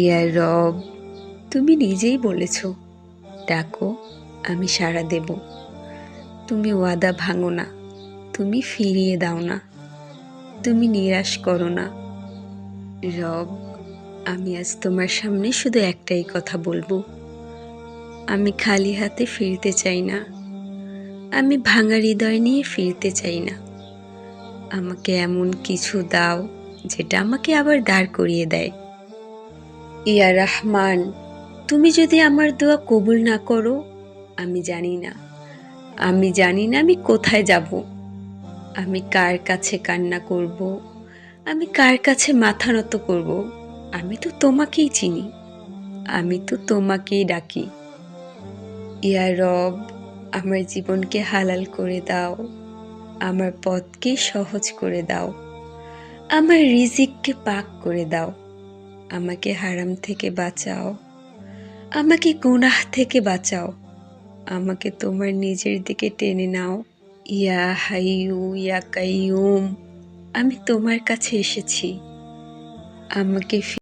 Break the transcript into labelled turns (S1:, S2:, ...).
S1: ইয়া রব, তুমি নিজেই বলেছ, ডাকো, আমি সাড়া দেব। তুমি ওয়াদা ভাঙো না, তুমি ফিরিয়ে দাও না, তুমি নিরাশ করো না। রব, আমি আজ তোমার সামনে শুধু একটাই কথা বলবো, আমি খালি হাতে ফিরতে চাই না, আমি ভাঙা হৃদয় নিয়ে ফিরতে চাই না। আমাকে এমন কিছু দাও যেটা আমাকে আবার দাঁড় করিয়ে দেয়। ইয়া রহমান, তুমি যদি আমার দোয়া কবুল না করো, আমি জানি না, আমি কোথায় যাব, আমি কার কাছে কান্না করব, আমি কার কাছে মাথা নত করব। আমি তো তোমাকেই চিনি, আমি তো তোমাকেই ডাকি। ইয়া রব, আমার জীবনকে হালাল করে দাও, আমার পথকে সহজ করে দাও, আমার রিজিককে পাক করে দাও, আমাকে হারাম থেকে বাঁচাও, আমাকে গুনাহ থেকে বাঁচাও, আমাকে তোমার নিজের দিকে টেনে নাও। ইয়া হাইয়ু ইয়া কাইয়ুম, আমি তোমার কাছে এসেছি, আমাকে